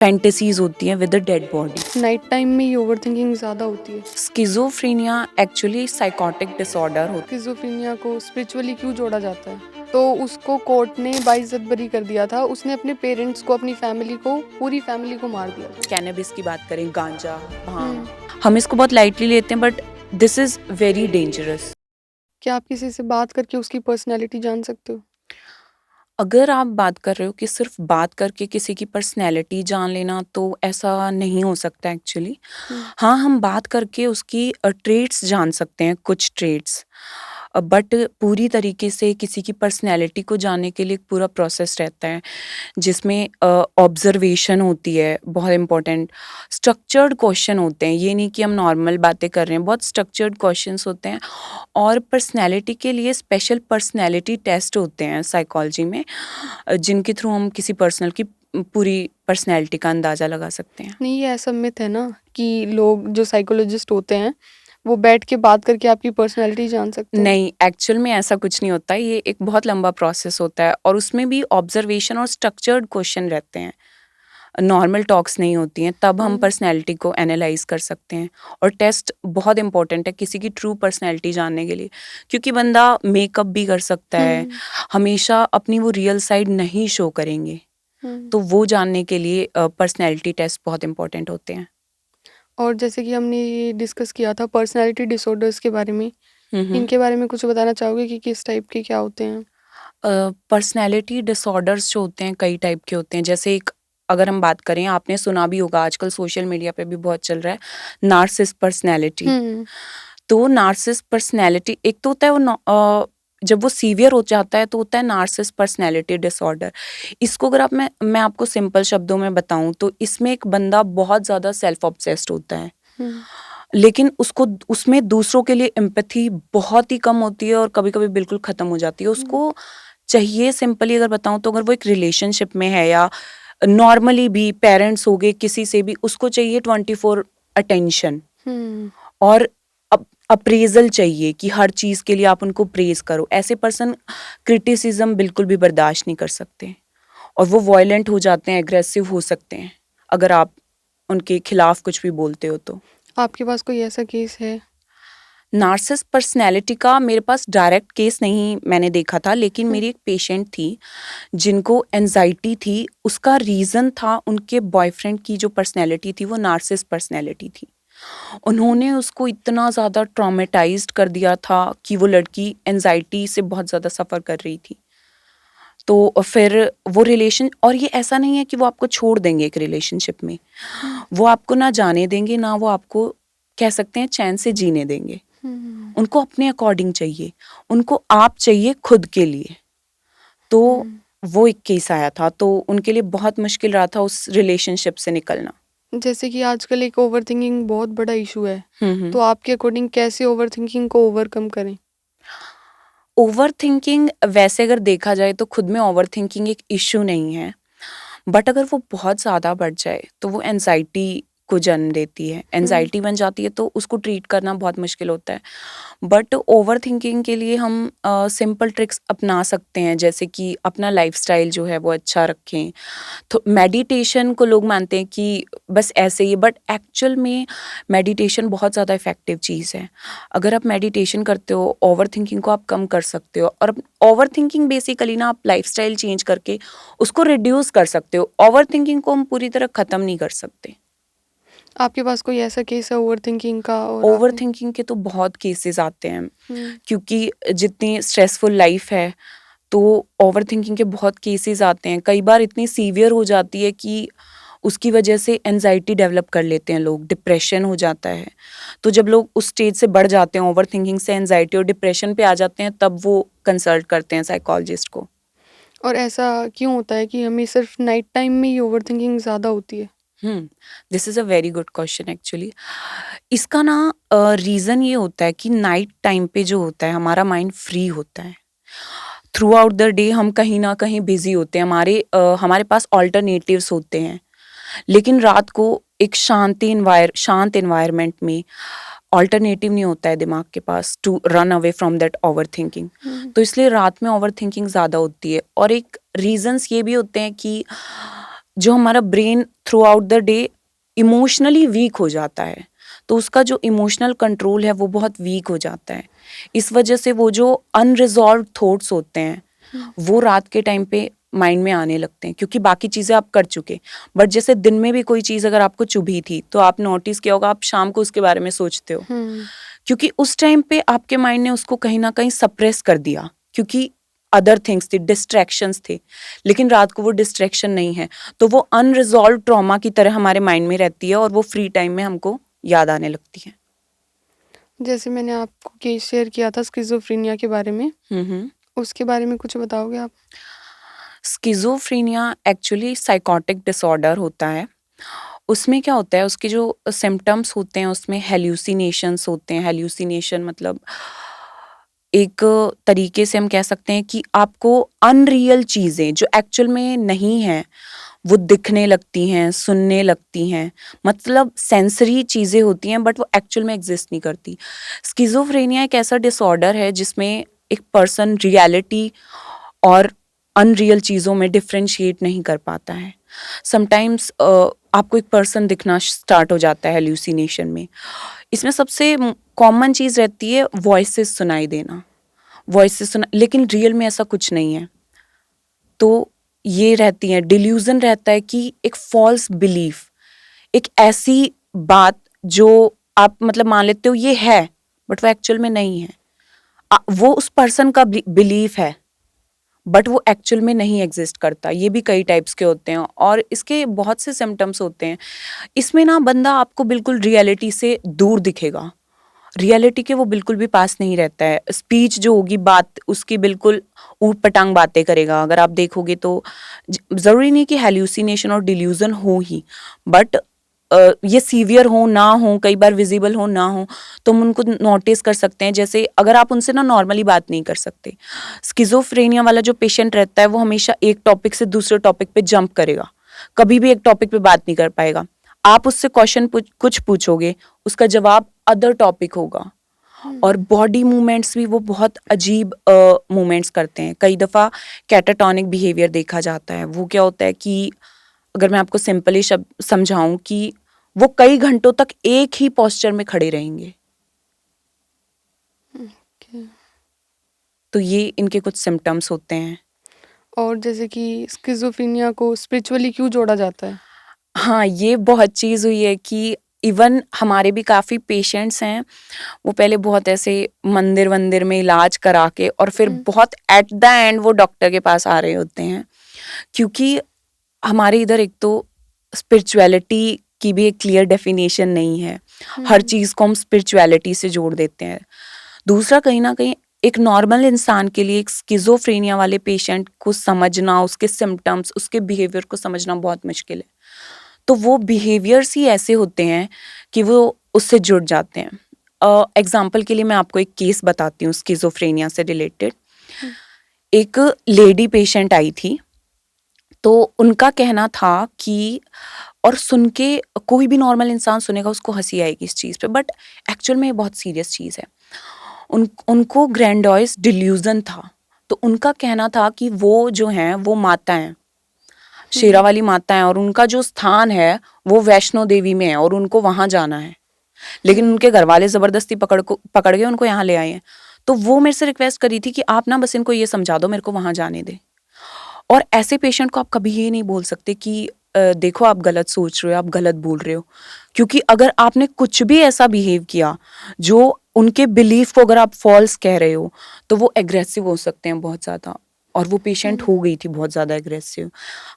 Fantasies होती हैं with the dead body. Night time में ये ओवरथिंकिंग ज़्यादा होती है। स्किज़ोफ्रेनिया एक्चुअली साइकोटिक डिसऑर्डर होता स्किज़ोफ्रेनिया को स्पिरिचुअली क्यों जोड़ा जाता है? तो उसको कोर्ट ने बाइज्जत बरी कर दिया था। उसने अपने पेरेंट्स को, अपनी फैमिली को, पूरी फैमिली को मार दिया था। है। कैनबिस की बात करें, गांजा, भांग, हम्म। हम इसको बहुत लाइटली लेते हैं but this is very dangerous. क्या आप किसी से बात करके उसकी पर्सनैलिटी जान सकते हो? अगर आप बात कर रहे हो कि सिर्फ बात करके किसी की पर्सनैलिटी जान लेना, तो ऐसा नहीं हो सकता एक्चुअली। हम्म। हाँ, हम बात करके उसकी ट्रेट्स जान सकते हैं, कुछ ट्रेट्स, बट पूरी तरीके से किसी की पर्सनैलिटी को जानने के लिए एक पूरा प्रोसेस रहता है जिसमें ऑब्जर्वेशन होती है, बहुत इंपॉर्टेंट। स्ट्रक्चर्ड क्वेश्चन होते हैं, ये नहीं कि हम नॉर्मल बातें कर रहे हैं, बहुत स्ट्रक्चर्ड क्वेश्चंस होते हैं। और पर्सनैलिटी के लिए स्पेशल पर्सनैलिटी टेस्ट होते हैं साइकोलॉजी में, जिनके थ्रू हम किसी पर्सनल की पूरी पर्सनैलिटी का अंदाज़ा लगा सकते हैं। नहीं, ये ऐसा मिथ है ना कि लोग जो साइकोलॉजिस्ट होते हैं वो बैठ के बात करके आपकी पर्सनैलिटी जान सकते हैं। नहीं, एक्चुअल में ऐसा कुछ नहीं होता है, ये एक बहुत लंबा प्रोसेस होता है और उसमें भी ऑब्जर्वेशन और स्ट्रक्चर्ड क्वेश्चन रहते हैं, नॉर्मल टॉक्स नहीं होती हैं, तब हम पर्सनैलिटी को एनालाइज कर सकते हैं। और टेस्ट बहुत इंपॉर्टेंट है किसी की ट्रू पर्सनैलिटी जानने के लिए, क्योंकि बंदा मेकअप भी कर सकता है, हमेशा अपनी वो रियल साइड नहीं शो करेंगे, तो वो जानने के लिए पर्सनैलिटी टेस्ट बहुत इंपॉर्टेंट होते हैं। और जैसे कि हमने ये डिस्कस किया था पर्सनैलिटी डिसऑर्डर्स के बारे में, इनके बारे में कुछ बताना चाहोगे कि किस टाइप के क्या होते हैं? पर्सनैलिटी डिसऑर्डर्स जो होते हैं कई टाइप के होते हैं। जैसे एक, अगर हम बात करें, आपने सुना भी होगा, आजकल सोशल मीडिया पे भी बहुत चल रहा है, नार्सिसिस्ट पर्सनैलिटी। हम्म। तो नार्सिसिस्ट पर्सनैलिटी एक तो होता है जब वो सीवियर हो जाता है तो होता है नार्सिसिस्ट पर्सनैलिटी डिसऑर्डर। इसको अगर मैं आपको सिंपल शब्दों में बताऊं तो इसमें एक बंदा बहुत ज़्यादा सेल्फ ऑब्सेस्ड होता है, लेकिन उसको उसमें दूसरों के लिए एम्पैथी बहुत ही कम होती है और कभी-कभी बिल्कुल ख़त्म हो जाती है। उसको चाहिए, सिंपली अगर बताऊं तो, अगर वो एक रिलेशनशिप में है या नॉर्मली भी पेरेंट्स हो गए, किसी से भी, उसको चाहिए 24 अटेंशन और अप्रेजल चाहिए कि हर चीज़ के लिए आप उनको प्रेज करो। ऐसे पर्सन क्रिटिसिज्म बिल्कुल भी बर्दाश्त नहीं कर सकते और वो वॉयलेंट हो जाते हैं, एग्रेसिव हो सकते हैं अगर आप उनके खिलाफ कुछ भी बोलते हो तो। आपके पास कोई ऐसा केस है? नार्सिसिस्ट पर्सनैलिटी का मेरे पास डायरेक्ट केस नहीं मैंने देखा था, लेकिन मेरी एक पेशेंट थी जिनको एंजाइटी थी। उसका रीज़न था उनके बॉयफ्रेंड की जो पर्सनैलिटी थी वो नार्सिसिस्ट पर्सनैलिटी थी। उन्होंने उसको इतना ज़्यादा ट्रॉमेटाइज्ड कर दिया था कि वो लड़की एंजाइटी से बहुत ज़्यादा सफ़र कर रही थी। तो फिर वो रिलेशन, और ये ऐसा नहीं है कि वो आपको छोड़ देंगे एक रिलेशनशिप में, वो आपको ना जाने देंगे, ना वो आपको, कह सकते हैं, चैन से जीने देंगे। उनको अपने अकॉर्डिंग चाहिए, उनको आप चाहिए खुद के लिए। तो वो एक केस आया था, तो उनके लिए बहुत मुश्किल रहा था उस रिलेशनशिप से निकलना। जैसे कि आजकल एक ओवरथिंकिंग बहुत बड़ा इशू है, हम्म। तो आपके अकॉर्डिंग कैसे ओवरथिंकिंग को ओवरकम करें? ओवर थिंकिंग, वैसे अगर देखा जाए तो खुद में ओवर थिंकिंग एक इश्यू नहीं है, बट अगर वो बहुत ज़्यादा बढ़ जाए तो वो एनजाइटी को जन्म देती है। एनजाइटी बन जाती है तो उसको ट्रीट करना बहुत मुश्किल होता है। बट ओवर थिंकिंग के लिए हम सिंपल ट्रिक्स अपना सकते हैं, जैसे कि अपना लाइफस्टाइल जो है वो अच्छा रखें। तो मेडिटेशन को लोग मानते हैं कि बस ऐसे ही, बट एक्चुअल में मेडिटेशन बहुत ज़्यादा इफ़ेक्टिव चीज़ है। अगर आप मेडिटेशन करते हो, ओवर थिंकिंग को आप कम कर सकते हो। और ओवर थिंकिंग बेसिकली ना, आप लाइफस्टाइल चेंज करके उसको रिड्यूस कर सकते हो। ओवर थिंकिंग को हम पूरी तरह ख़त्म नहीं कर सकते। आपके पास कोई ऐसा केस है ओवरथिंकिंग का? और ओवर आपने थिंकिंग के तो बहुत केसेस आते हैं, क्योंकि जितनी स्ट्रेसफुल लाइफ है तो ओवर थिंकिंग के बहुत केसेस आते हैं। कई बार इतनी सीवियर हो जाती है कि उसकी वजह से एंजाइटी डेवलप कर लेते हैं लोग, डिप्रेशन हो जाता है। तो जब लोग उस स्टेज से बढ़ जाते हैं, ओवर थिंकिंग से एंजाइटी और डिप्रेशन पे आ जाते हैं, तब वो कंसल्ट करते हैं साइकोलॉजिस्ट को। और ऐसा क्यों होता है कि हमें सिर्फ नाइट टाइम में ही ओवरथिंकिंग ज़्यादा होती है? This is a very good question actually. इसका ना रीज़न ये होता है कि नाइट टाइम पे जो होता है हमारा माइंड फ्री होता है। थ्रू आउट द डे हम कहीं ना कहीं बिजी होते हैं, हमारे पास ऑल्टरनेटिव्स होते हैं, लेकिन रात को एक शांत इन्वायरमेंट में ऑल्टरनेटिव नहीं होता है दिमाग के पास to run away from that overthinking. तो इसलिए रात में ओवर थिंकिंग ज़्यादा होती है। और एक रीजंस ये भी होते हैं कि जो हमारा brain through out the day emotionally weak हो जाता है, तो उसका जो इमोशनल कंट्रोल है वो बहुत वीक हो जाता है। इस वजह से वो जो अनरिजॉल्व थॉट्स होते हैं वो रात के टाइम पे माइंड में आने लगते हैं, क्योंकि बाकी चीज़ें आप कर चुके। बट जैसे दिन में भी कोई चीज़ अगर आपको चुभी थी तो आप नोटिस किया होगा, आप शाम को उसके बारे में सोचते हो, क्योंकि उस टाइम पे आपके माइंड ने उसको कहीं ना कहीं सप्रेस कर दिया, क्योंकि अदर थिंग्स थी, डिस्ट्रैक्शंस थे। लेकिन रात को वो डिस्ट्रैक्शन नहीं है, तो वो अनरिजॉल्व ट्रॉमा की तरह हमारे माइंड में रहती है और वो फ्री टाइम में हमको याद आने लगती है। जैसे मैंने आपको केस शेयर किया था स्किज़ोफ्रेनिया के बारे में, हम्म। उसके बारे में कुछ बताओगे आप? स्किज़ोफ्रेनिया एक्चुअली साइकोटिक डिसऑर्डर होता है। उसमें क्या होता है, उसके जो सिम्पटम्स होते हैं उसमें हेल्यूसिनेशंस होते हैं। हेल्यूसिनेशन मतलब एक तरीके से हम कह सकते हैं कि आपको अनरियल चीज़ें जो एक्चुअल में नहीं हैं वो दिखने लगती हैं, सुनने लगती हैं। मतलब सेंसरी चीज़ें होती हैं बट वो एक्चुअल में एग्जिस्ट नहीं करती। स्किज़ोफ्रेनिया एक ऐसा डिसऑर्डर है जिसमें एक पर्सन रियलिटी और अनरियल चीज़ों में डिफरेंशिएट नहीं कर पाता है। समटाइम्स आपको एक पर्सन दिखना स्टार्ट हो जाता है हेल्यूसिनेशन में। इसमें सबसे कॉमन चीज़ रहती है वॉइसेस सुनाई देना। वॉइसेस सुना, लेकिन रियल में ऐसा कुछ नहीं है। तो ये रहती है, डिल्यूजन रहता है कि एक फॉल्स बिलीफ, एक ऐसी बात जो आप मतलब मान लेते हो ये है बट वो एक्चुअल में नहीं है। वो उस पर्सन का बिलीफ है बट वो एक्चुअल में नहीं एग्जिस्ट करता। ये भी कई टाइप्स के होते हैं और इसके बहुत से सिम्टम्स होते हैं। इसमें ना बंदा आपको बिल्कुल रियलिटी से दूर दिखेगा, रियलिटी के वो बिल्कुल भी पास नहीं रहता है। स्पीच जो होगी, बात उसकी बिल्कुल ऊट पटांग बातें करेगा। अगर आप देखोगे तो ज़रूरी नहीं कि हेल्यूसिनेशन और डिल्यूजन हो ही, बट ये सीवियर हो ना हो, कई बार विजिबल हो ना हो, तो हम उनको नोटिस कर सकते हैं। जैसे अगर आप उनसे ना नॉर्मली बात नहीं कर सकते, स्किज़ोफ्रेनिया वाला जो पेशेंट रहता है वो हमेशा एक टॉपिक से दूसरे टॉपिक पे जंप करेगा, कभी भी एक टॉपिक पे बात नहीं कर पाएगा। आप उससे क्वेश्चन कुछ पूछोगे, उसका जवाब अदर टॉपिक होगा। और बॉडी मूवमेंट्स भी वो बहुत अजीब मूवमेंट्स करते हैं। कई दफ़ा कैटाटॉनिक बिहेवियर देखा जाता है। वो क्या होता है कि अगर मैं आपको सिंपली शब्द समझाऊं कि वो कई घंटों तक एक ही पोस्चर में खड़े रहेंगे। ओके। तो ये इनके कुछ सिम्टम्स होते हैं। और जैसे कि स्किज़ोफ्रेनिया को स्पिरिचुअली क्यों जोड़ा जाता है? हाँ, ये बहुत चीज़ हुई है कि इवन हमारे भी काफ़ी पेशेंट्स हैं, वो पहले बहुत ऐसे मंदिर-वंदिर में इलाज करा के और फिर बहुत एट द एंड वो डॉक्टर के पास आ रहे होते हैं। क्योंकि हमारे इधर एक तो स्पिरिचुअलिटी की भी एक क्लियर डेफिनेशन नहीं है। हर चीज़ को हम स्पिरिचुअलिटी से जोड़ देते हैं। दूसरा, कहीं न कहीं एक नॉर्मल इंसान के लिए एक स्किज़ोफ्रेनिया वाले पेशेंट को समझना, उसके सिम्पटम्स, उसके बिहेवियर को समझना बहुत मुश्किल है। तो वो बिहेवियर्स ही ऐसे होते हैं कि वो उससे जुड़ जाते हैं। एग्ज़ाम्पल के लिए मैं आपको एक केस बताती हूँ स्किज़ोफ्रेनिया से रिलेटेड। एक लेडी पेशेंट आई थी, तो उनका कहना था कि, और सुन के कोई भी नॉर्मल इंसान सुनेगा उसको हँसी आएगी इस चीज़ पे, बट एक्चुअल में ये बहुत सीरियस चीज़ है। उनको ग्रैंडोइस डिल्यूजन था। तो उनका कहना था कि वो जो हैं वो माता हैं, शेरा वाली माता हैं, और उनका जो स्थान है वो वैष्णो देवी में है और उनको वहाँ जाना है। लेकिन उनके घर वाले ज़बरदस्ती पकड़ के उनको यहाँ ले आए हैं। तो वो मेरे से रिक्वेस्ट करी थी कि आप ना बस इनको ये समझा दो, मेरे को वहाँ जाने दें। और ऐसे पेशेंट को आप कभी ये नहीं बोल सकते कि देखो आप गलत सोच रहे हो, आप गलत बोल रहे हो। क्योंकि अगर आपने कुछ भी ऐसा बिहेव किया जो उनके बिलीफ को अगर आप फॉल्स कह रहे हो, तो वो एग्रेसिव हो सकते हैं बहुत ज़्यादा। और वो पेशेंट हो गई थी बहुत ज़्यादा एग्रेसिव।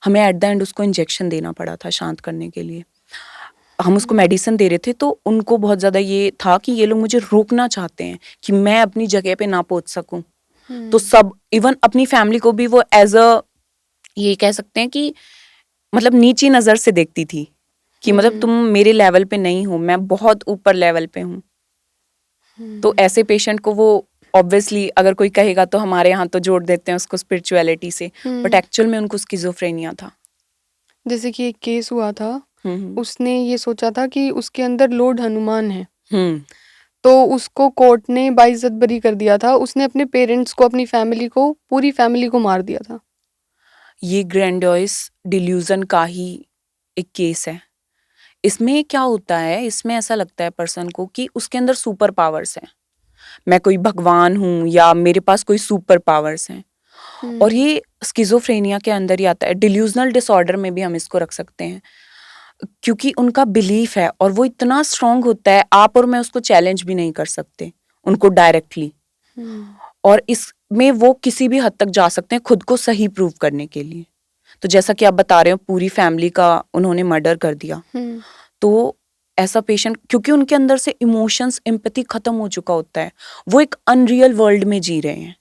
हमें एट द एंड उसको इंजेक्शन देना पड़ा था शांत करने के लिए। हम उसको मेडिसिन दे रहे थे, तो उनको बहुत ज़्यादा ये था कि ये लोग मुझे रोकना चाहते हैं कि मैं अपनी जगह पे ना पहुंच सकूं। तो सब, इवन अपनी फैमिली को भी वो एज अ, ये कह सकते हैं कि मतलब नीची नज़र से देखती थी कि मतलब तुम मेरे लेवल पे नहीं हो, मैं बहुत ऊपर लेवल पे हूँ। तो ऐसे पेशेंट को वो ऑब्वियसली अगर कोई कहेगा तो हमारे यहाँ तो जोड़ देते हैं उसको स्पिरिचुअलिटी से, बट एक्चुअल में उनको स्किज़ोफ्रेनिया था। जैसे कि एक केस हुआ था, हम्म उसने ये सोचा था कि उसके अंदर लॉर्ड हनुमान है, हम्म तो उसको कोर्ट ने बाइज्जत बरी कर दिया था। उसने अपने पेरेंट्स को, अपनी फैमिली को, पूरी फैमिली को मार दिया था। ये ग्रैंडियोस डिल्यूजन का ही एक केस है। इसमें क्या होता है, इसमें ऐसा लगता है पर्सन को कि उसके अंदर सुपर पावर्स हैं, मैं कोई भगवान हूँ या मेरे पास कोई सुपर पावर्स हैं। और ये स्किज़ोफ्रेनिया के अंदर ही आता है, डिल्यूजनल डिसऑर्डर में भी हम इसको रख सकते हैं, क्योंकि उनका बिलीफ है और वो इतना स्ट्रांग होता है, आप और मैं उसको चैलेंज भी नहीं कर सकते उनको डायरेक्टली। और इसमें वो किसी भी हद तक जा सकते हैं खुद को सही प्रूव करने के लिए। तो जैसा कि आप बता रहे हो, पूरी फैमिली का उन्होंने मर्डर कर दिया, तो ऐसा पेशेंट, क्योंकि उनके अंदर से इमोशंस, एम्पैथी खत्म हो चुका होता है, वो एक अनरियल वर्ल्ड में जी रहे हैं।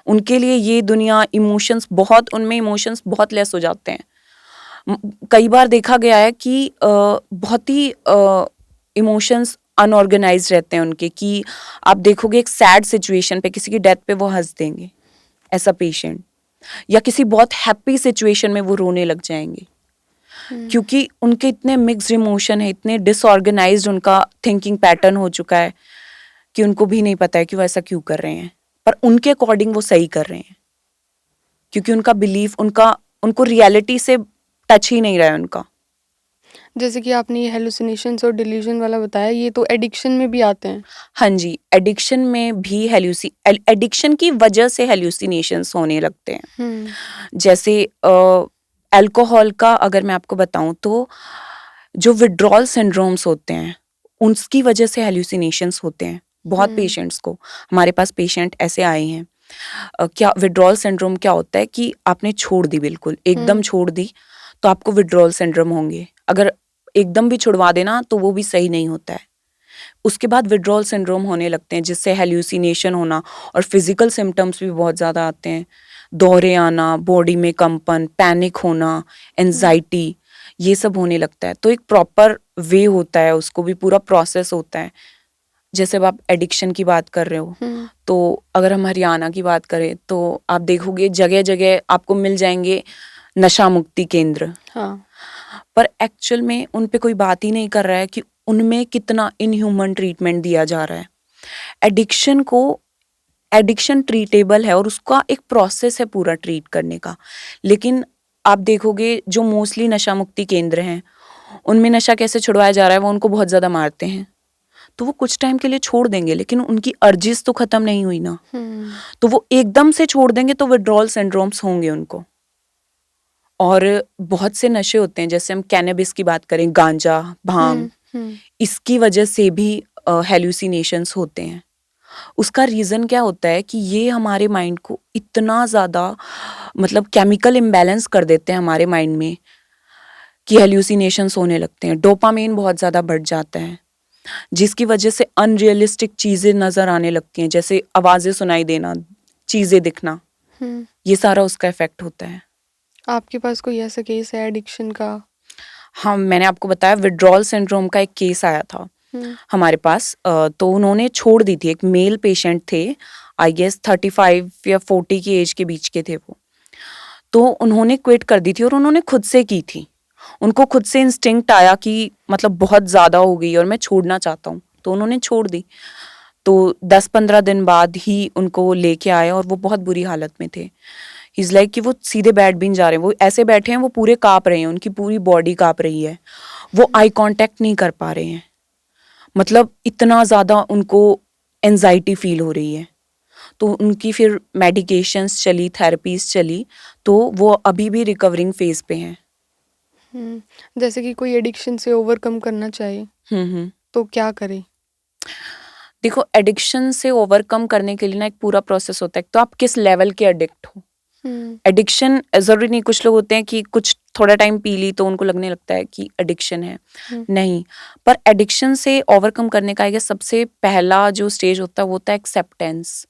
उनके लिए ये दुनिया, इमोशंस बहुत, उनमें इमोशंस बहुत लेस हो जाते हैं। कई बार देखा गया है कि बहुत ही इमोशंस अनऑर्गेनाइज्ड रहते हैं उनके, कि आप देखोगे एक सैड सिचुएशन पे, किसी की डेथ पे वो हंस देंगे, ऐसा पेशेंट, या किसी बहुत हैप्पी सिचुएशन में वो रोने लग जाएंगे, क्योंकि उनके इतने मिक्स्ड इमोशन है, इतने डिसऑर्गेनाइज्ड उनका थिंकिंग पैटर्न हो चुका है कि उनको भी नहीं पता है कि वो ऐसा क्यों कर रहे हैं, पर उनके अकॉर्डिंग वो सही कर रहे हैं, क्योंकि उनका बिलीफ, उनको रियलिटी से टच ही नहीं रहा है उनका। जैसे कि आपने ये हेलुसिनेशंस और डिल्यूजन वाला बताया, ये तो एडिक्शन में भी आते हैं। हाँ जी, एडिक्शन में भी एडिक्शन की वजह से हेल्यूसिनेशंस होने लगते हैं। जैसे अल्कोहल का अगर मैं आपको बताऊं, तो जो विड्रॉल सिंड्रोम्स होते हैं, उसकी वजह से हेल्यूसिनेशंस होते हैं बहुत पेशेंट्स को। हमारे पास पेशेंट ऐसे आए हैं। क्या विड्रॉल सिंड्रोम क्या होता है कि आपने छोड़ दी, बिल्कुल एकदम छोड़ दी, तो आपको विड्रॉल सिंड्रोम होंगे। अगर एकदम भी छुड़वा देना तो वो भी सही नहीं होता है। उसके बाद विड्रॉल सिंड्रोम होने लगते हैं, जिससे हेल्यूसिनेशन होना, और फिजिकल सिम्टम्स भी बहुत ज़्यादा आते हैं, दौरे आना, बॉडी में कंपन, पैनिक होना, एंजाइटी, ये सब होने लगता है। तो एक प्रॉपर वे होता है, उसको भी पूरा प्रोसेस होता है। जैसे अब आप एडिक्शन की बात कर रहे हो, तो अगर हम हरियाणा की बात करें तो आप देखोगे जगह जगह आपको मिल जाएंगे नशा मुक्ति केंद्र। हाँ। पर एक्चुअल में उन पे कोई बात ही नहीं कर रहा है कि उनमें कितना इनह्यूमन ट्रीटमेंट दिया जा रहा है। एडिक्शन ट्रीटेबल है और उसका एक प्रोसेस है पूरा ट्रीट करने का। लेकिन आप देखोगे जो मोस्टली नशा मुक्ति केंद्र हैं, उनमें नशा कैसे छुड़वाया जा रहा है, वो उनको बहुत ज़्यादा मारते हैं। तो वो कुछ टाइम के लिए छोड़ देंगे, लेकिन उनकी अर्जिस तो खत्म नहीं हुई ना। तो वो एकदम से छोड़ देंगे तो विड्रॉल सिंड्रोम्स होंगे उनको। और बहुत से नशे होते हैं, जैसे हम कैनबिस की बात करें, गांजा, भांग, इसकी वजह से भी हेल्यूसिनेशंस होते हैं। उसका रीज़न क्या होता है कि ये हमारे माइंड को इतना ज़्यादा, मतलब केमिकल इम्बैलेंस कर देते हैं हमारे माइंड में, कि हेल्यूसिनेशंस होने लगते हैं। डोपामाइन बहुत ज़्यादा बढ़ जाता है, जिसकी वजह से अनरियलिस्टिक चीज़ें नज़र आने लगती हैं, जैसे आवाज़ें सुनाई देना, चीज़ें दिखना, ये सारा उसका इफेक्ट होता है। आपके पास कोई ऐसा केस है एडिक्शन का? हाँ, मैंने आपको बताया विड्रॉल सिंड्रोम का एक केस आया था हमारे पास। तो उन्होंने छोड़ दी थी, एक मेल पेशेंट थे, आई गेस 35 या 40 की एज के बीच के थे वो। तो उन्होंने क्विट कर दी थी और उन्होंने खुद से की थी। उनको खुद से इंस्टिंक्ट आया कि मतलब बहुत ज़्यादा हो गई और मैं छोड़ना चाहता हूँ, तो उन्होंने छोड़ दी। तो 10-15 दिन बाद ही उनको लेके आए और वो बहुत बुरी हालत में थे। इज़ लाइक कि वो सीधे बैठ भी नहीं जा रहे हैं, वो ऐसे बैठे हैं, वो पूरे काँप रहे हैं, उनकी पूरी बॉडी काँप रही है, वो आई कांटेक्ट नहीं कर पा रहे हैं, मतलब इतना ज़्यादा उनको एंजाइटी फील हो रही है। तो उनकी फिर मेडिकेशंस चली, थेरेपीज चली, तो वो अभी भी रिकवरिंग फेज पे हैं। जैसे कि कोई एडिक्शन से ओवरकम करना चाहे तो क्या करे? देखो, एडिक्शन से ओवरकम करने के लिए ना एक पूरा प्रोसेस होता है। तो आप किस लेवल के एडिक्ट हो। एडिक्शन जरूरी नहीं, कुछ लोग होते हैं कि कुछ थोड़ा टाइम पी ली तो उनको लगने लगता है कि एडिक्शन है, नहीं। पर एडिक्शन से ओवरकम करने का सबसे पहला जो स्टेज होता है वो होता है एक्सेप्टेंस।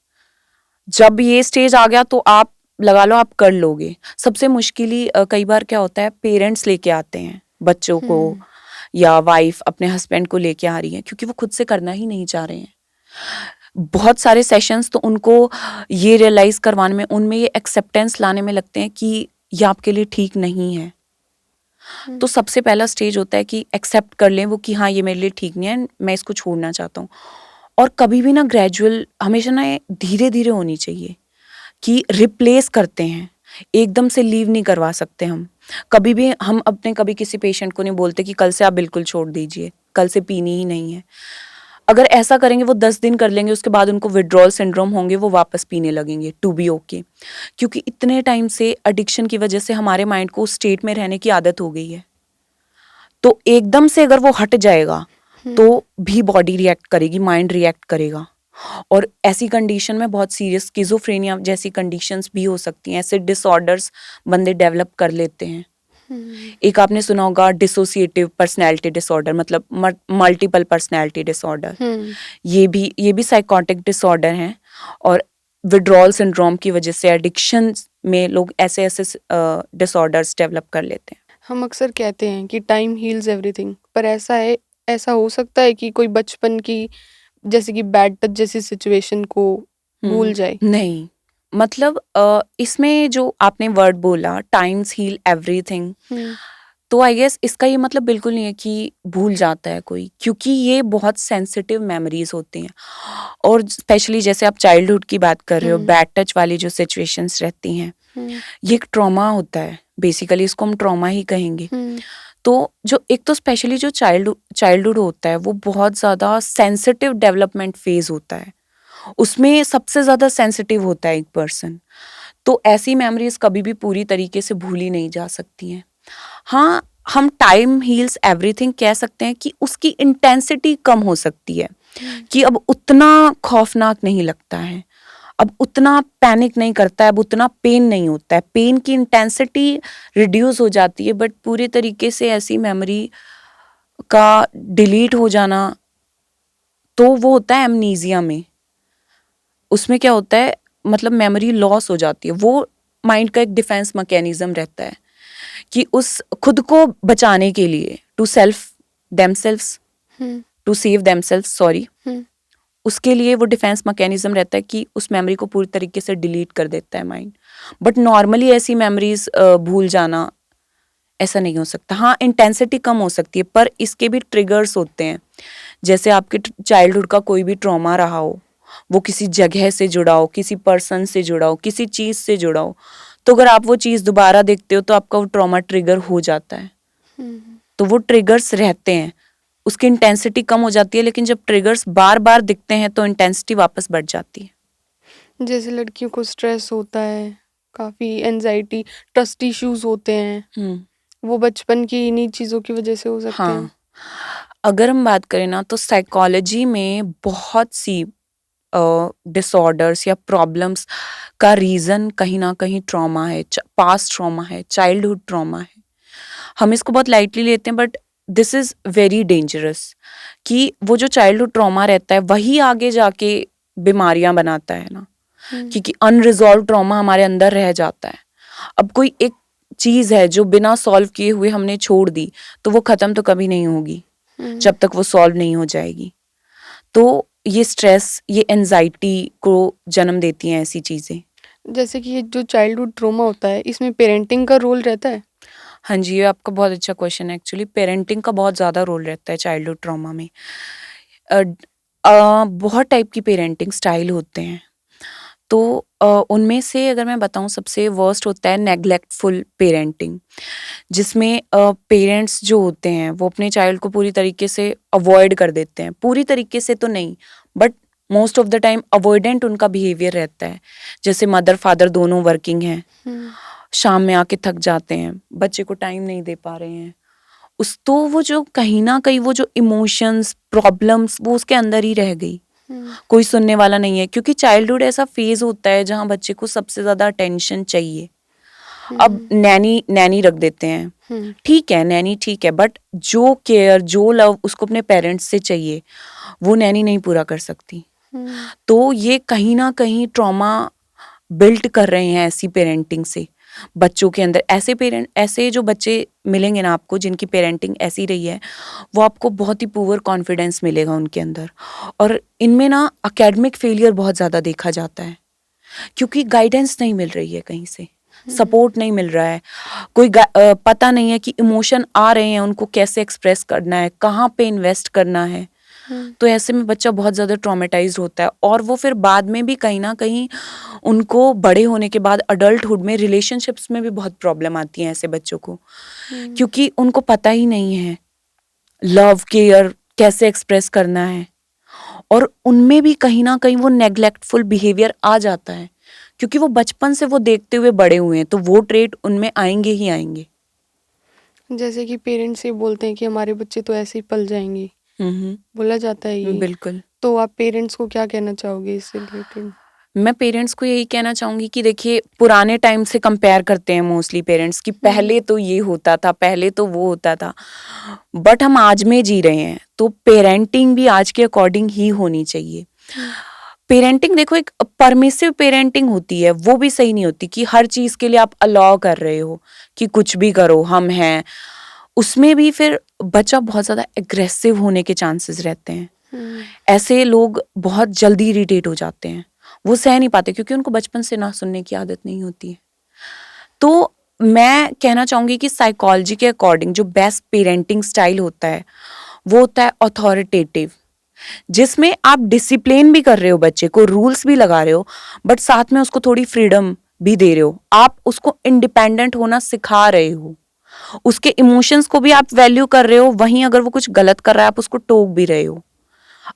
जब ये स्टेज आ गया तो आप लगा लो आप कर लोगे। सबसे मुश्किल कई बार क्या होता है, पेरेंट्स लेके आते हैं बच्चों को, या वाइफ अपने हस्बैंड को लेके आ रही है, क्योंकि वो खुद से करना ही नहीं चाह रहे हैं। बहुत सारे सेशंस तो उनको ये रियलाइज करवाने में, उनमें ये एक्सेप्टेंस लाने में लगते हैं कि ये आपके लिए ठीक नहीं है। तो सबसे पहला स्टेज होता है कि एक्सेप्ट कर लें वो कि हाँ ये मेरे लिए ठीक नहीं है, मैं इसको छोड़ना चाहता हूँ। और कभी भी ना ग्रेजुअल, हमेशा ना धीरे धीरे होनी चाहिए, कि रिप्लेस करते हैं। एकदम से लीव नहीं करवा सकते हम। कभी भी हम अपने कभी किसी पेशेंट को नहीं बोलते कि कल से आप बिल्कुल छोड़ दीजिए, कल से पीनी ही नहीं है। अगर ऐसा करेंगे वो 10 दिन कर लेंगे, उसके बाद उनको विथड्रॉल सिंड्रोम होंगे, वो वापस पीने लगेंगे टू बी ओके। क्योंकि इतने टाइम से एडिक्शन की वजह से हमारे माइंड को उस स्टेट में रहने की आदत हो गई है। तो एकदम से अगर वो हट जाएगा तो भी बॉडी रिएक्ट करेगी, माइंड रिएक्ट करेगा। और ऐसी कंडीशन में बहुत सीरियस स्किज़ोफ्रेनिया जैसी कंडीशंस भी हो सकती हैं। ऐसे डिसऑर्डर्स बंदे डेवलप कर लेते हैं। एक आपने सुना होगा डिसोसिएटिव पर्सनैलिटी डिसऑर्डर, मतलब मल्टीपल पर्सनैलिटी डिसऑर्डर। ये भी साइकोटिक डिसऑर्डर हैं। और विड्रॉल सिंड्रोम की वजह से एडिक्शन में लोग ऐसे ऐसे डिसऑर्डर्स डेवलप कर लेते हैं। हम अक्सर कहते हैं कि टाइम हील्स एवरीथिंग, पर ऐसा हो सकता है कि कोई बचपन की जैसे कि बैड टच जैसी सिचुएशन को भूल जाए? नहीं, मतलब इसमें जो आपने वर्ड बोला टाइम्स हील एवरीथिंग, तो आई गेस इसका ये मतलब बिल्कुल नहीं है कि भूल जाता है कोई, क्योंकि ये बहुत सेंसिटिव मेमोरीज होती हैं। और स्पेशली जैसे आप चाइल्डहुड की बात कर रहे हो, बैड टच वाली जो सिचुएशंस रहती हैं, ये एक ट्रॉमा होता है। बेसिकली इसको हम ट्रॉमा ही कहेंगे। तो जो एक तो स्पेशली जो चाइल्डहुड होता है वो बहुत ज़्यादा सेंसिटिव डेवलपमेंट फेज होता है, उसमें सबसे ज़्यादा सेंसिटिव होता है एक पर्सन। तो ऐसी मेमोरीज कभी भी पूरी तरीके से भूली नहीं जा सकती हैं। हाँ, हम टाइम हील्स एवरीथिंग कह सकते हैं कि उसकी इंटेंसिटी कम हो सकती है, कि अब उतना खौफनाक नहीं लगता है, अब उतना पैनिक नहीं करता है, अब उतना पेन नहीं होता है, पेन की इंटेंसिटी रिड्यूस हो जाती है। बट पूरी तरीके से ऐसी मेमोरी का डिलीट हो जाना, तो वो होता है एमनीजिया में। उसमें क्या होता है, मतलब मेमोरी लॉस हो जाती है। वो माइंड का एक डिफेंस मैकेनिज्म रहता है कि उस खुद को बचाने के लिए, टू सेव देमसेल्व्स, सॉरी, उसके लिए वो डिफेंस मैकेनिज्म रहता है कि उस मेमोरी को पूरी तरीके से डिलीट कर देता है माइंड। बट नॉर्मली ऐसी मेमोरीज भूल जाना ऐसा नहीं हो सकता। हाँ, इंटेंसिटी कम हो सकती है, पर इसके भी ट्रिगर्स होते हैं। जैसे आपके चाइल्डहुड का कोई भी ट्रॉमा रहा हो, वो किसी जगह से जुड़ा हो, किसी पर्सन से जुड़ा हो, किसी चीज़ से जुड़ा हो, तो अगर आप वो चीज़ दोबारा देखते हो तो आपका वो ट्रॉमा ट्रिगर हो जाता है। तो वो ट्रिगर्स रहते हैं, उसकी इंटेंसिटी कम हो जाती है, लेकिन जब ट्रिगर्स बार बार दिखते हैं तो इंटेंसिटी वापस बढ़ जाती है। जैसे लड़कियों को स्ट्रेस होता है, काफ़ी एंजाइटी, ट्रस्ट इश्यूज होते हैं, वो बचपन की इन्हीं चीज़ों की वजह से हो सकते हैं। अगर हम बात करें ना, तो साइकोलॉजी में बहुत सी डिसऑर्डर्स या प्रॉब्लम्स का रीज़न कहीं ना कहीं ट्रॉमा है, पास्ट ट्रॉमा है, चाइल्डहुड ट्रॉमा है। हम इसको बहुत लाइटली लेते हैं, but this is very dangerous, कि वो जो चाइल्डहुड ट्रॉमा रहता है वही आगे जाके बीमारियां बनाता है ना, क्योंकि अनरिजॉल्व ट्रॉमा हमारे अंदर रह जाता है। अब कोई एक चीज़ है जो बिना सॉल्व किए हुए हमने छोड़ दी, तो वो ख़त्म तो कभी नहीं होगी जब तक वो सॉल्व नहीं हो जाएगी। तो ये स्ट्रेस, ये एंजाइटी को जन्म देती हैं ऐसी चीज़ें। जैसे कि ये जो चाइल्डहुड ट्रॉमा होता है, इसमें पेरेंटिंग का रोल रहता है? हाँ जी, ये आपका बहुत अच्छा क्वेश्चन है। एक्चुअली पेरेंटिंग का बहुत ज़्यादा रोल रहता है चाइल्डहुड ट्रॉमा में। बहुत टाइप की पेरेंटिंग स्टाइल होते हैं। तो उनमें से अगर मैं बताऊं, सबसे वर्स्ट होता है नेग्लेक्टफुल पेरेंटिंग, जिसमें पेरेंट्स जो होते हैं वो अपने चाइल्ड को पूरी तरीके से अवॉइड कर देते हैं। पूरी तरीके से तो नहीं, but most of the time avoidant उनका बिहेवियर रहता है। जैसे मदर फादर दोनों वर्किंग हैं, शाम में आके थक जाते हैं, बच्चे को टाइम नहीं दे पा रहे हैं, तो वो जो कहीं ना कहीं वो जो इमोशंस, प्रॉब्लम्स, वो उसके अंदर ही रह गई। कोई सुनने वाला नहीं है, क्योंकि चाइल्डहुड ऐसा फेज होता है जहाँ बच्चे को सबसे ज्यादा अटेंशन चाहिए। अब नैनी रख देते हैं, ठीक है, नैनी ठीक है, बट जो केयर, जो लव उसको अपने पेरेंट्स से चाहिए, वो नैनी नहीं पूरा कर सकती। तो ये कहीं ना कहीं ट्रॉमा बिल्ट कर रहे हैं ऐसी पेरेंटिंग से बच्चों के अंदर। ऐसे जो बच्चे मिलेंगे ना आपको, जिनकी पेरेंटिंग ऐसी रही है, वो आपको बहुत ही पुअर कॉन्फिडेंस मिलेगा उनके अंदर। और इनमें ना एकेडमिक फेलियर बहुत ज़्यादा देखा जाता है, क्योंकि गाइडेंस नहीं मिल रही है, कहीं से सपोर्ट नहीं मिल रहा है, कोई पता नहीं है कि इमोशन आ रहे हैं, उनको कैसे एक्सप्रेस करना है, कहाँ पे इन्वेस्ट करना है। हुँ। तो ऐसे में बच्चा बहुत ज़्यादा ट्रॉमेटाइज़्ड होता है और वो फिर बाद में भी कहीं न कहीं उनको बड़े होने के बाद अडल्टहुड में रिलेशनशिप्स में भी बहुत प्रॉब्लम आती है ऐसे बच्चों को। हुँ। क्योंकि उनको पता ही नहीं है लव, केयर कैसे एक्सप्रेस करना है और उनमें भी कहीं न कहीं वो नेग्लेक्टफुल बिहेवियर आ जाता है। क्योंकि वो बचपन से वो देखते हुए बड़े हुए हैं, तो वो ट्रेट उनमें आएँगे ही आएँगे। जैसे कि पेरेंट्स ये बोलते हैं कि हमारे बच्चे तो ऐसे ही पल जाएँगे, हुँ, बोला जाता है हुँ। ये। बिल्कुल। तो आप पेरेंट्स को क्या कहना चाहोगे इससे रिलेटेड? मैं पेरेंट्स को यही कहना चाहूँगी कि देखिए पुराने टाइम से कंपेयर करते हैं मोस्टली पेरेंट्स कि हुँ। पहले तो ये होता था, पहले तो वो होता था। बट हम आज में जी रहे हैं, तो पेरेंटिंग भी आज के अकॉर्डिंग ही होनी चाहिए। हुँ। पेरेंटिंग देखो एक परमिसिव पेरेंटिंग होती है, वो भी सही नहीं होती कि हर चीज़ के लिए आप अलाउ कर रहे हो कि कुछ भी करो, हम हैं। उसमें भी फिर बच्चा बहुत ज़्यादा एग्रेसिव होने के चांसेस रहते हैं। हुँ। ऐसे लोग बहुत जल्दी इरिटेट हो जाते हैं। वो सह नहीं पाते क्योंकि उनको बचपन से ना सुनने की आदत नहीं होती है। तो मैं कहना चाहूँगी कि साइकोलॉजी के अकॉर्डिंग जो बेस्ट पेरेंटिंग स्टाइल होता है, वो होता है अथॉरिटेटिव, जिसमें आप डिसिप्लिन भी कर रहे हो बच्चे को, रूल्स भी लगा रहे हो, बट साथ में उसको थोड़ी फ्रीडम भी दे रहे हो। आप उसको इंडिपेंडेंट होना सिखा रहे हो। उसके इमोशंस को भी आप वैल्यू कर रहे हो, वहीं अगर वो कुछ गलत कर रहा है, आप उसको टोक भी रहे हो।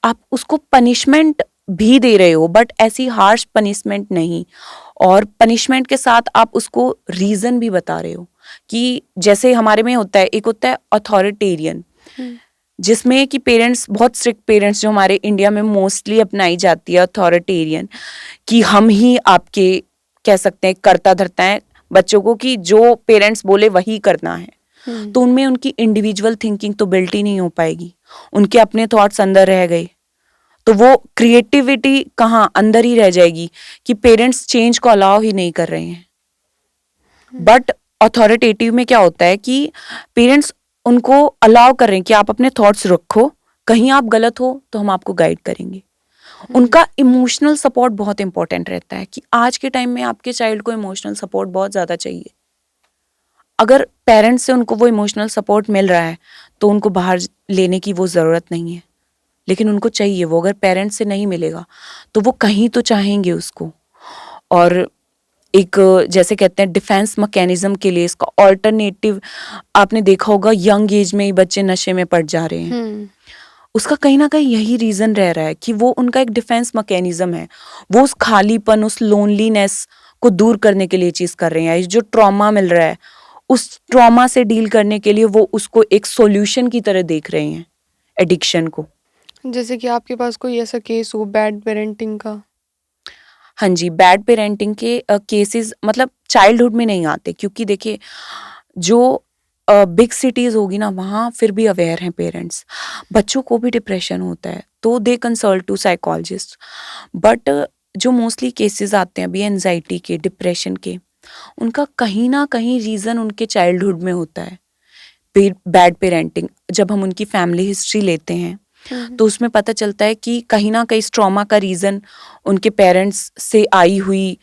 आप उसको पनिशमेंट भी दे रहे हो बट ऐसी हार्श पनिशमेंट नहीं और पनिशमेंट के साथ आप उसको रीजन भी बता रहे हो कि जैसे हमारे में होता है, एक होता है अथॉरिटेरियन हुँ। जिसमें कि पेरेंट्स बहुत स्ट्रिक्ट पेरेंट्स जो हमारे इंडिया में मोस्टली अपनाई जाती है अथॉरिटेरियन कि हम ही आपके कह सकते हैं कर्ता धर्ता है बच्चों को कि जो पेरेंट्स बोले वही करना है। हुँ। तो उनमें उनकी इंडिविजुअल थिंकिंग तो बिल्ट ही नहीं हो पाएगी, उनके अपने थॉट्स अंदर रह गए तो वो क्रिएटिविटी कहाँ अंदर ही रह जाएगी कि पेरेंट्स चेंज को अलाउ ही नहीं कर रहे हैं। हुँ। बट अथॉरिटेटिव में क्या होता है कि पेरेंट्स उनको अलाउ कर रहे हैं कि आप अपने थॉट्स रखो, कहीं आप गलत हो तो हम आपको गाइड करेंगे। हुँ। उनका इमोशनल सपोर्ट बहुत इंपॉर्टेंट रहता है कि आज के टाइम में आपके चाइल्ड को इमोशनल सपोर्ट बहुत ज़्यादा चाहिए। अगर पेरेंट्स से उनको वो इमोशनल सपोर्ट मिल रहा है तो उनको बाहर लेने की वो ज़रूरत नहीं है, लेकिन उनको चाहिए वो। अगर पेरेंट्स से नहीं मिलेगा तो वो कहीं तो चाहेंगे उसको। और एक जैसे कहते हैं डिफेंस मैकेनिज्म के लिए इसका ऑल्टरनेटिव आपने देखा होगा, यंग एज में ही बच्चे नशे में पड़ जा रहे हैं। हुँ। उसका कहीं ना कहीं यही रीजन रह रहा है कि वो उनका एक डिफेंस मैकेनिज्म है। वो उस खालीपन, उस लोनलीनेस को दूर करने के लिए चीज कर रहे हैं। जो ट्रॉमा मिल रहा है उस ट्रॉमा से डील करने के लिए वो उसको एक सॉल्यूशन की तरह देख रहे हैं, एडिक्शन को। जैसे कि आपके पास कोई ऐसा केस हो बैड पेरेंटिंग का? हाँ जी, बैड पेरेंटिंग के केसेस मतलब चाइल्डहुड में नहीं आते क्योंकि देखिए जो बिग सिटीज होगी ना वहाँ फिर भी अवेयर हैं पेरेंट्स। बच्चों को भी डिप्रेशन होता है तो दे कंसल्ट टू साइकोलॉजिस्ट। बट जो मोस्टली केसेस आते हैं अभी एनजाइटी के, डिप्रेशन के, उनका कहीं ना कहीं रीज़न उनके चाइल्डहुड में होता है। बैड पेरेंटिंग जब हम उनकी फैमिली हिस्ट्री लेते हैं हुँ। तो उसमें पता चलता है कि कहीं ना कहीं ट्रॉमा का रीज़न उनके पेरेंट्स से आई हुई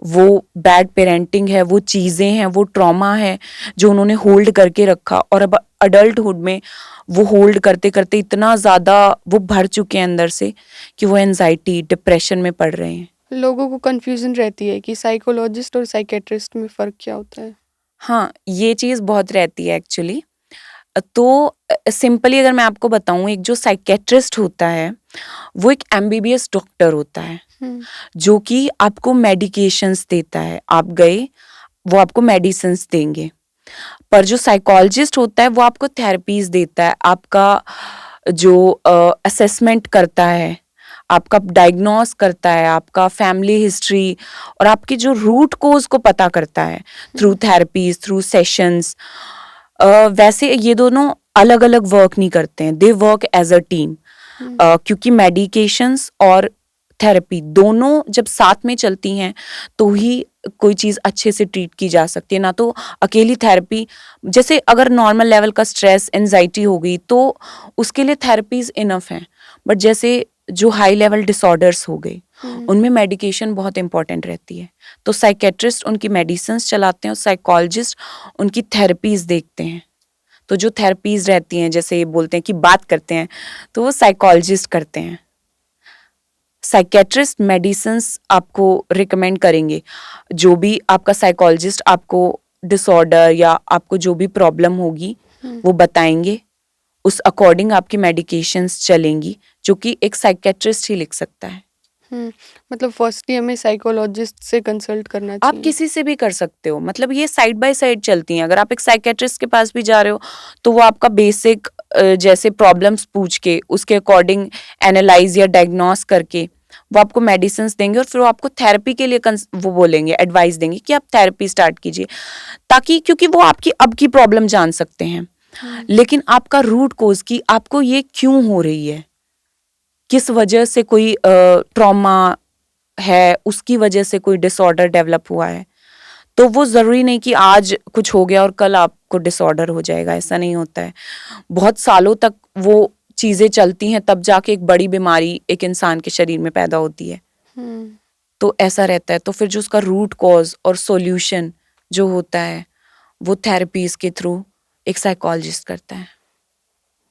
वो बैड पेरेंटिंग है, वो चीज़ें हैं, वो ट्रॉमा है जो उन्होंने होल्ड करके रखा और अब अडल्टहुड में वो होल्ड करते करते इतना ज़्यादा वो भर चुके हैं अंदर से कि वो एनजाइटी डिप्रेशन में पड़ रहे हैं। लोगों को कन्फ्यूज़न रहती है कि साइकोलॉजिस्ट और साइकियाट्रिस्ट में फ़र्क क्या होता है? हाँ, ये चीज़ बहुत रहती है एक्चुअली। तो सिंपली अगर मैं आपको बताऊं, एक जो साइकेट्रिस्ट होता है वो एक एमबीबीएस डॉक्टर होता है हुँ। जो कि आपको मेडिकेशंस देता है। आप गए, वो आपको मेडिसिन्स देंगे। पर जो साइकोलॉजिस्ट होता है वो आपको थेरेपीज देता है, आपका जो असेसमेंट करता है, आपका डायग्नोस करता है, आपका फैमिली हिस्ट्री और आपकी जो रूट कोज को पता करता है थ्रू हुँ। Therapies, through sessions. वैसे ये दोनों अलग अलग वर्क नहीं करते हैं, they work as a team. हुँ। क्योंकि मेडिकेशंस और थेरेपी दोनों जब साथ में चलती हैं तो ही कोई चीज़ अच्छे से ट्रीट की जा सकती है। ना तो अकेली थेरेपी, जैसे अगर नॉर्मल लेवल का स्ट्रेस एंजाइटी हो गई तो उसके लिए थेरेपीज इनफ हैं। बट जैसे जो हाई लेवल डिसऑर्डर्स हो गए हुँ। उनमें मेडिकेशन बहुत इंपॉर्टेंट रहती है। तो साइकेट्रिस्ट उनकी मेडिसिन्स चलाते हैं और साइकोलॉजिस्ट उनकी थेरेपीज देखते हैं तो जो थेरेपीज रहती हैं, जैसे ये बोलते हैं कि बात करते हैं, तो वो साइकोलॉजिस्ट करते हैं। साइकेट्रिस्ट मेडिसिन्स आपको रिकमेंड करेंगे। जो भी आपका साइकोलॉजिस्ट आपको डिसऑर्डर या आपको जो भी प्रॉब्लम होगी वो बताएंगे, उस अकॉर्डिंग आपकी मेडिकेशंस चलेंगी, जो कि एक साइकेट्रिस्ट ही लिख सकता है। मतलब फर्स्टली हमें साइकोलॉजिस्ट से कंसल्ट करना आप चाहिए। किसी से भी कर सकते हो, मतलब ये साइड बाय साइड चलती हैं। अगर आप एक साइकेट्रिस्ट के पास भी जा रहे हो तो वो आपका बेसिक जैसे प्रॉब्लम्स पूछ के उसके अकॉर्डिंग एनालाइज या डायग्नोस करके वो आपको मेडिसिन्स देंगे, और फिर वो आपको थेरेपी के लिए वो बोलेंगे, एडवाइस देंगे कि आप थेरेपी स्टार्ट कीजिए, ताकि क्योंकि वो आपकी अब की प्रॉब्लम जान सकते हैं, लेकिन आपका रूट कोज की आपको ये क्यों हो रही है, किस वजह से कोई ट्रॉमा है, उसकी वजह से कोई डिसऑर्डर डेवलप हुआ है, तो वो ज़रूरी नहीं कि आज कुछ हो गया और कल आपको डिसऑर्डर हो जाएगा, ऐसा नहीं होता है। बहुत सालों तक वो चीज़ें चलती हैं, तब जाके एक बड़ी बीमारी एक इंसान के शरीर में पैदा होती है। तो ऐसा रहता है। तो फिर जो उसका रूट कॉज और सॉल्यूशन जो होता है वो थेरेपीज के थ्रू एक साइकोलॉजिस्ट करता है।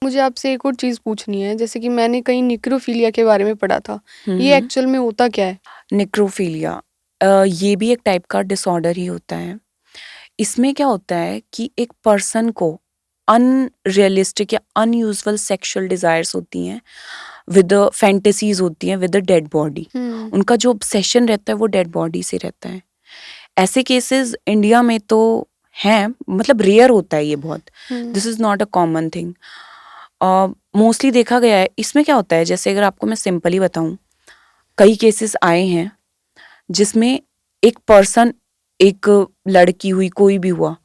मुझे आपसे एक और चीज़ पूछनी है, जैसे कि मैंने कहीं निक्रोफिलिया के बारे में पढ़ा था, ये एक्चुअल में होता क्या है? निक्रोफिलिया ये भी एक टाइप का डिसऑर्डर ही होता है। इसमें क्या होता है कि एक पर्सन को अनरियलिस्टिक या अनयूजुअल सेक्सुअल डिजायर्स होती हैं, विद फैंटेसीज होती हैं विद डेड बॉडी। उनका जो ऑब्सेशन रहता है वो डेड बॉडी से रहता है। ऐसे केसेस इंडिया में तो हैं, मतलब रेयर होता है ये बहुत। This is not a common thing. Mostly देखा गया है। इसमें क्या होता है, जैसे अगर आपको मैं सिंपली बताऊं, कई केसेस आए हैं जिसमें एक पर्सन, एक लड़की हुई, कोई भी हुआ,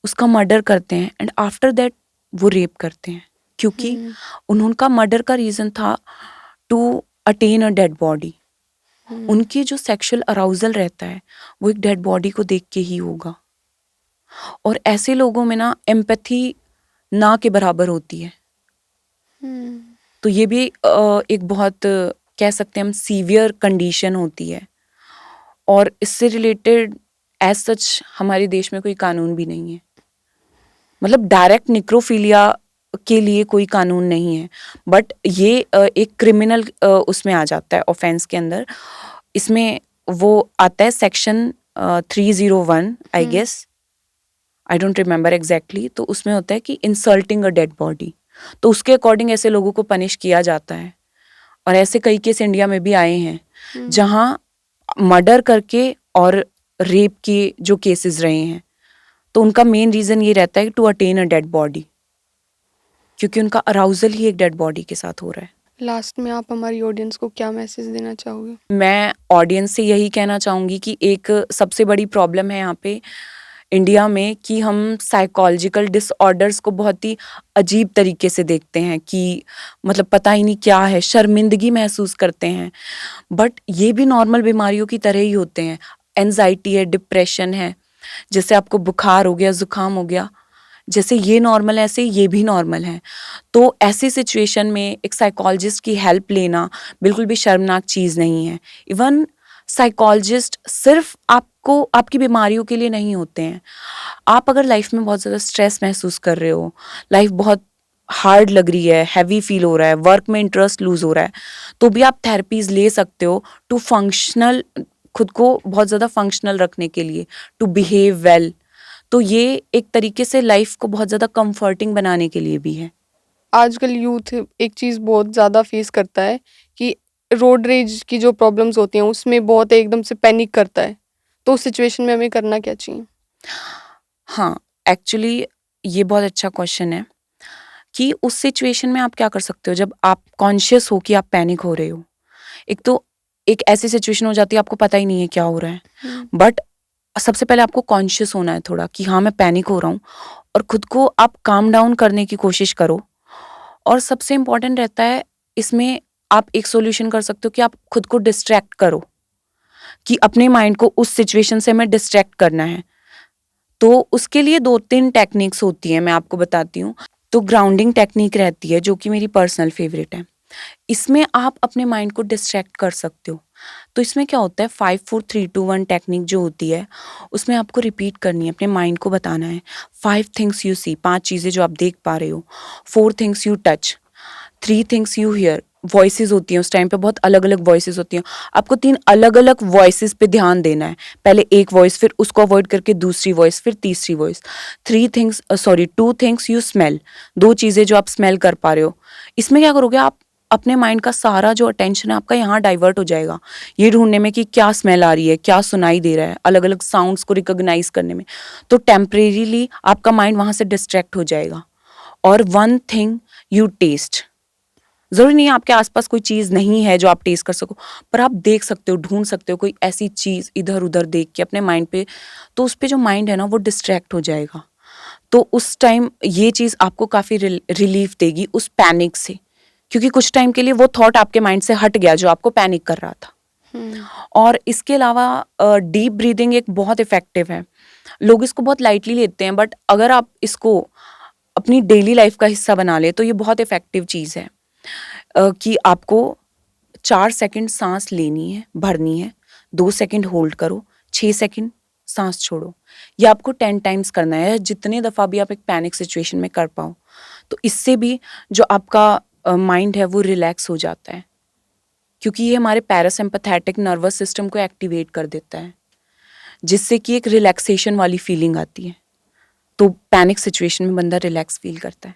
उसका मर्डर करते हैं एंड आफ्टर दैट वो रेप करते हैं, क्योंकि उनका मर्डर का रीजन था to attain a dead body. उनकी जो सेक्सुअल अराउजल रहता है वो एक डेड बॉडी को देख के ही होगा, और ऐसे लोगों में ना एम्पैथी ना के बराबर होती है। तो ये भी एक बहुत कह सकते हैं हम सीवियर कंडीशन होती है, और इससे रिलेटेड एज सच हमारे देश में कोई कानून भी नहीं है। मतलब डायरेक्ट निक्रोफिलिया के लिए कोई कानून नहीं है, बट ये एक क्रिमिनल उसमें आ जाता है, ऑफेंस के अंदर। इसमें वो आता है section 301 I guess, I don't remember exactly. तो उसमें होता है कि इंसल्टिंग अ डेड बॉडी, तो उसके अकॉर्डिंग ऐसे लोगों को पनिश किया जाता है। और ऐसे कई केस इंडिया में भी आए हैं जहां मर्डर करके और रेप के जो केसेस रहे हैं, तो उनका मेन रीजन ये रहता है to attain a dead body, क्योंकि उनका अराउजल ही एक डेड बॉडी के साथ हो रहा है। लास्ट में आप हमारी ऑडियंस को क्या मैसेज देना चाहोगे? मैं ऑडियंस से यही कहना चाहूँगी कि एक सबसे बड़ी प्रॉब्लम है यहाँ पे इंडिया में कि हम साइकोलॉजिकल डिसऑर्डर्स को बहुत ही अजीब तरीके से देखते हैं, कि मतलब पता ही नहीं क्या है, शर्मिंदगी महसूस करते हैं। बट ये भी नॉर्मल बीमारियों की तरह ही होते हैं। एंजाइटी है, डिप्रेशन है, जैसे आपको बुखार हो गया, जुकाम हो गया, जैसे ये नॉर्मल है ऐसे ये भी नॉर्मल है। तो ऐसी सिचुएशन में एक साइकोलॉजिस्ट की हेल्प लेना बिल्कुल भी शर्मनाक चीज़ नहीं है। इवन साइकोलॉजिस्ट सिर्फ आपको आपकी बीमारियों के लिए नहीं होते हैं। आप अगर लाइफ में बहुत ज़्यादा स्ट्रेस महसूस कर रहे हो, लाइफ बहुत हार्ड लग रही है, हैवी फील हो रहा है, वर्क में इंटरेस्ट लूज हो रहा है, तो भी आप थेरेपीज ले सकते हो टू फंक्शनल, खुद को बहुत ज़्यादा फंक्शनल रखने के लिए, टू बिहेव वेल। तो ये एक तरीके से लाइफ को बहुत ज़्यादा कंफर्टिंग बनाने के लिए भी है। आजकल यूथ एक चीज़ बहुत ज़्यादा फेस करता है कि रोड रेज की जो प्रॉब्लम्स होती हैं उसमें बहुत एकदम से पैनिक करता है, तो उस सिचुएशन में हमें करना क्या चाहिए? हाँ, एक्चुअली ये बहुत अच्छा क्वेश्चन है कि उस सिचुएशन में आप क्या कर सकते हो जब आप कॉन्शियस हो कि आप पैनिक हो रहे हो। एक तो एक ऐसी सिचुएशन हो जाती है आपको पता ही नहीं है क्या हो रहा है, बट सबसे पहले आपको कॉन्शियस होना है थोड़ा कि हाँ मैं पैनिक हो रहा हूँ, और खुद को आप काम डाउन करने की कोशिश करो। और सबसे इम्पॉर्टेंट रहता है इसमें, आप एक सॉल्यूशन कर सकते हो कि आप खुद को डिस्ट्रैक्ट करो, कि अपने माइंड को उस सिचुएशन से हमें डिस्ट्रैक्ट करना है। तो उसके लिए 2-3 टेक्निक्स होती हैं, मैं आपको बताती हूँ। तो ग्राउंडिंग टेक्निक रहती है जो कि मेरी पर्सनल फेवरेट है। इसमें आप अपने माइंड को डिस्ट्रैक्ट कर सकते हो। तो इसमें क्या होता है, 5 4 3 2 1 टेक्निक जो होती है, उसमें आपको रिपीट करनी है, अपने माइंड को बताना है 5 थिंग्स यू सी, 5 चीज़ें जो आप देख पा रहे हो, 4 things you touch, 3 things you here. Voices होती हैं उस टाइम पे, बहुत अलग अलग वॉइसेस होती हैं, आपको 3 अलग अलग वॉइसेस पे ध्यान देना है। पहले एक वॉइस, फिर उसको अवॉइड करके दूसरी वॉइस, फिर तीसरी वॉइस। 2 थिंग्स यू स्मेल, 2 चीज़ें जो आप स्मेल कर पा रहे हो। इसमें क्या करोगे आप, अपने माइंड का सारा जो अटेंशन है आपका यहाँ डाइवर्ट हो जाएगा, ये ढूंढने में कि क्या स्मेल आ रही है, क्या सुनाई दे रहा है, अलग अलग साउंड्स को रिकॉग्नाइज करने में। तो टेम्परेरीली आपका माइंड वहाँ से डिस्ट्रैक्ट हो जाएगा। और 1 थिंग यू टेस्ट, ज़रूरी नहीं है आपके आसपास कोई चीज़ नहीं है जो आप टेस्ट कर सको, पर आप देख सकते हो, ढूंढ सकते हो कोई ऐसी चीज़ इधर उधर देख के अपने माइंड पे, तो उस पे जो माइंड है ना वो डिस्ट्रैक्ट हो जाएगा। तो उस टाइम ये चीज़ आपको काफ़ी रिलीफ देगी उस पैनिक से, क्योंकि कुछ टाइम के लिए वो थॉट आपके माइंड से हट गया जो आपको पैनिक कर रहा था। और इसके अलावा डीप ब्रीदिंग एक बहुत इफेक्टिव है। लोग इसको बहुत लाइटली लेते हैं, बट अगर आप इसको अपनी डेली लाइफ का हिस्सा बना ले तो ये बहुत इफेक्टिव चीज़ है। कि आपको 4 सेकंड सांस लेनी है, भरनी है, 2 सेकंड होल्ड करो, 6 सेकंड सांस छोड़ो। ये आपको 10 टाइम्स करना है, जितने दफ़ा भी आप एक पैनिक सिचुएशन में कर पाओ। तो इससे भी जो आपका माइंड है वो रिलैक्स हो जाता है, क्योंकि ये हमारे पैरासिम्पैथेटिक नर्वस सिस्टम को एक्टिवेट कर देता है, जिससे कि एक रिलैक्सेशन वाली फीलिंग आती है। तो पैनिक सिचुएशन में बंदा रिलैक्स फील करता है।